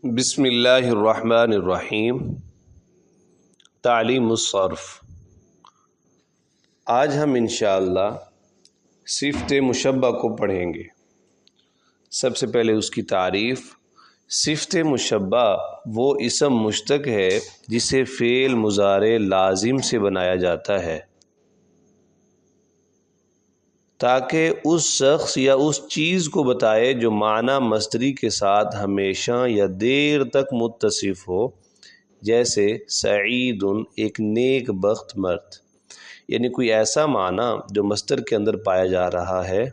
بسم اللہ الرحمن الرحیم۔ تعلیم الصرف۔ آج ہم انشاءاللہ صفت مشبہ کو پڑھیں گے۔ سب سے پہلے اس کی تعریف۔ صفت مشبہ وہ اسم مشتق ہے جسے فعل مضارع لازم سے بنایا جاتا ہے تاکہ اس شخص یا اس چیز کو بتائے جو معنی مصدری کے ساتھ ہمیشہ یا دیر تک متصف ہو، جیسے سعید ایک نیک بخت مرد، یعنی کوئی ایسا معنی جو مصدر کے اندر پایا جا رہا ہے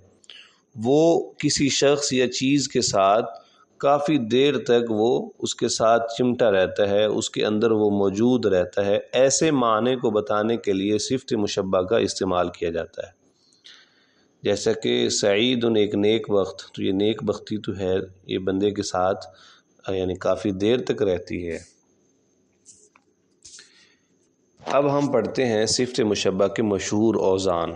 وہ کسی شخص یا چیز کے ساتھ کافی دیر تک وہ اس کے ساتھ چمٹا رہتا ہے، اس کے اندر وہ موجود رہتا ہے۔ ایسے معنی کو بتانے کے لیے صفت مشبہ کا استعمال کیا جاتا ہے، جیسا کہ سعید ایک نیک بخت، تو یہ نیک بختی تو ہے، یہ بندے کے ساتھ یعنی کافی دیر تک رہتی ہے۔ اب ہم پڑھتے ہیں صفت مشبہ کے مشہور اوزان۔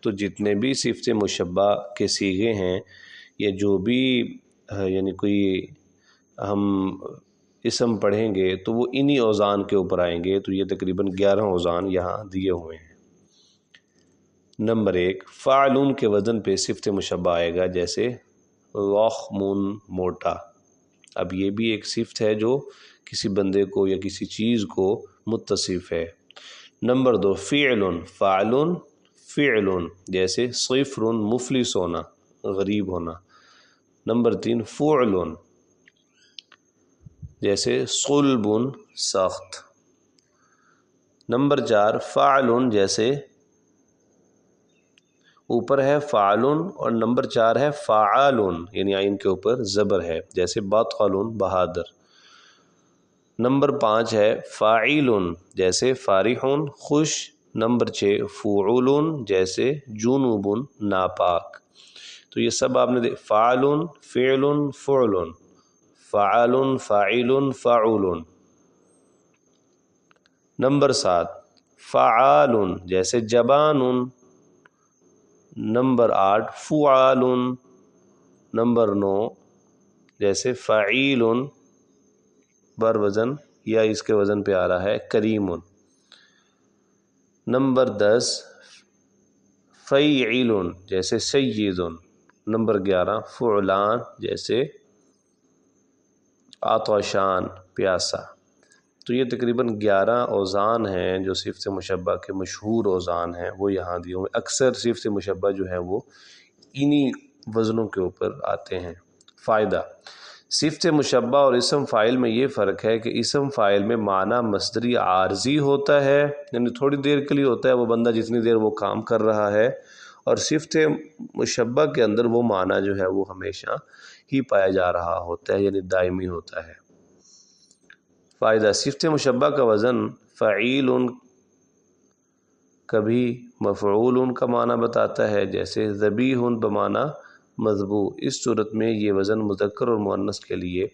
تو جتنے بھی صفت مشبہ کے صیغے ہیں یا جو بھی یعنی کوئی ہم اسم پڑھیں گے تو وہ انہی اوزان کے اوپر آئیں گے۔ تو یہ تقریباً 11 اوزان یہاں دیے ہوئے ہیں۔ نمبر 1، فعلون کے وزن پہ صفت مشبہ آئے گا، جیسے ضخم موٹا۔ اب یہ بھی ایک صفت ہے جو کسی بندے کو یا کسی چیز کو متصف ہے۔ نمبر 2، فعلن فعلن فعلن، جیسے صفر مفلس ہونا، غریب ہونا۔ نمبر 3، فعلن، جیسے صلب سخت۔ نمبر 4، فعلن، جیسے اوپر ہے فعلن اور نمبر 4 ہے فعالن، یعنی عین کے اوپر زبر ہے، جیسے بطل بہادر۔ نمبر 5 ہے فاعل، جیسے فارح خوش۔ نمبر 6 فعول، جیسے جنوب ناپاک۔ تو یہ سب آپ نے فعل فعل فعل، فعال فاعل فعول۔ نمبر 7 فعال، جیسے جبان۔ نمبر 8 فعال۔ نمبر 9 جیسے فعیل بر وزن یا اس کے وزن پہ آ رہا ہے کریم۔ نمبر 10 فعیل، جیسے سید۔ نمبر 11 فعلان، جیسے عطشان پیاسا۔ تو یہ تقریباً 11 اوزان ہیں جو صفت مشبہ کے مشہور اوزان ہیں، وہ یہاں دیے ہوئے۔ اکثر صفت مشبہ جو ہے وہ انہی وزنوں کے اوپر آتے ہیں۔ فائدہ، صفت مشبہ اور اسم فاعل میں یہ فرق ہے کہ اسم فاعل میں معنی مصدری عارضی ہوتا ہے، یعنی تھوڑی دیر کے لیے ہوتا ہے، وہ بندہ جتنی دیر وہ کام کر رہا ہے، اور صفت مشبہ کے اندر وہ معنی جو ہے وہ ہمیشہ ہی پایا جا رہا ہوتا ہے، یعنی دائمی ہوتا ہے۔ فائدہ، صفت مشبہ کا وزن فعیل کبھی مفعول کا معنی بتاتا ہے، جیسے ذبیح بمعنی مذبوح۔ اس صورت میں یہ وزن مذکر اور مؤنث کے لیے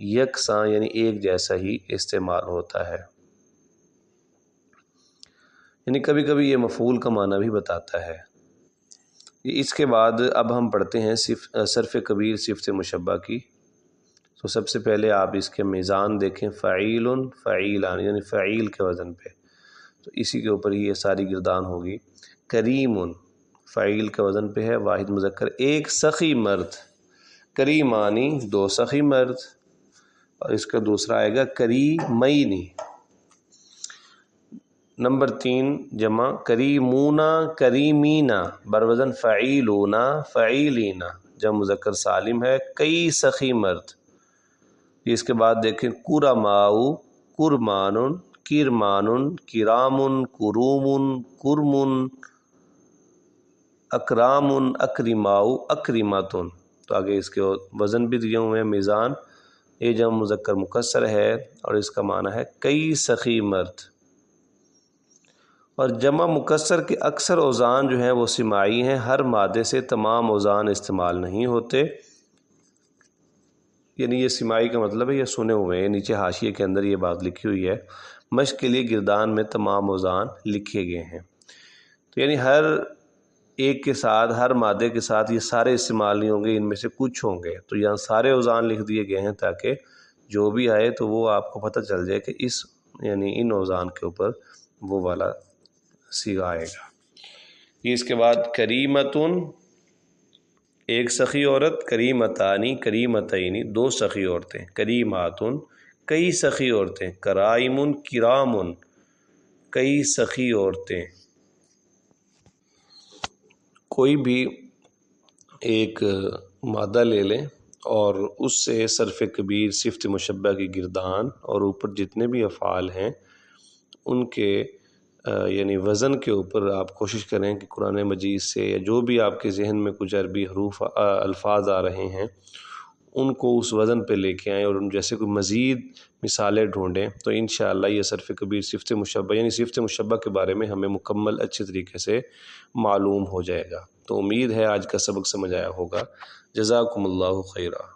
یکساں یعنی ایک جیسا ہی استعمال ہوتا ہے، یعنی کبھی کبھی یہ مفعول کا معنی بھی بتاتا ہے۔ اس کے بعد اب ہم پڑھتے ہیں صرف کبیر صفت مشبہ کی۔ تو سب سے پہلے آپ اس کے میزان دیکھیں، فعیل فعیلان، یعنی فعیل کے وزن پہ، تو اسی کے اوپر ہی یہ ساری گردان ہوگی۔ کریم فعیل کے وزن پہ ہے، واحد مذکر، ایک سخی مرد۔ کریمانی 2 سخی مرد، اور اس کا دوسرا آئے گا کریمینی۔ نمبر 3 جمع کریمونا کریمینا، بروزن فعیلونا فعیلینا، جمع مذکر سالم ہے، کئی سخی مرد۔ اس کے بعد دیکھیں کرماؤ کرمان کرمان کرام کروم کرم اکرام اکرماؤ اکرماتن۔ تو آگے اس کے وزن بھی دیے ہوئے ہیں، میزان۔ یہ جمع مذکر مکسر ہے اور اس کا معنی ہے کئی سخی مرد۔ اور جمع مکسر کے اکثر اوزان جو ہیں وہ سماعی ہیں، ہر مادے سے تمام اوزان استعمال نہیں ہوتے، یعنی یہ سماعی کا مطلب ہے یہ سنے ہوئے ہیں۔ نیچے حاشیے کے اندر یہ بات لکھی ہوئی ہے، مشق کے لیے گردان میں تمام اوزان لکھے گئے ہیں۔ تو یعنی ہر ایک کے ساتھ، ہر مادے کے ساتھ یہ سارے استعمال نہیں ہوں گے، ان میں سے کچھ ہوں گے۔ تو یہاں سارے اوزان لکھ دیے گئے ہیں تاکہ جو بھی آئے تو وہ آپ کو پتہ چل جائے کہ اس یعنی ان اوزان کے اوپر وہ والا صیغہ آئے گا۔ یہ اس کے بعد کریمتن ایک سخی عورت، کریمتانی کریمتینی دو سخی عورتیں، کریماتن کئی سخی عورتیں، کرائمن کرامن کئی سخی عورتیں۔ کوئی بھی ایک مادہ لے لیں اور اس سے صرف کبیر صفت مشبہ کی گردان اور اوپر جتنے بھی افعال ہیں ان کے یعنی وزن کے اوپر آپ کوشش کریں کہ قرآن مجید سے یا جو بھی آپ کے ذہن میں کچھ عربی حروف الفاظ آ رہے ہیں ان کو اس وزن پہ لے کے آئیں اور ان جیسے کوئی مزید مثالیں ڈھونڈیں تو انشاءاللہ یہ صرف کبیر صفت مشبہ یعنی صفت مشبہ کے بارے میں ہمیں مکمل اچھے طریقے سے معلوم ہو جائے گا۔ تو امید ہے آج کا سبق سمجھ آیا ہوگا۔ جزاکم اللہ خیرہ۔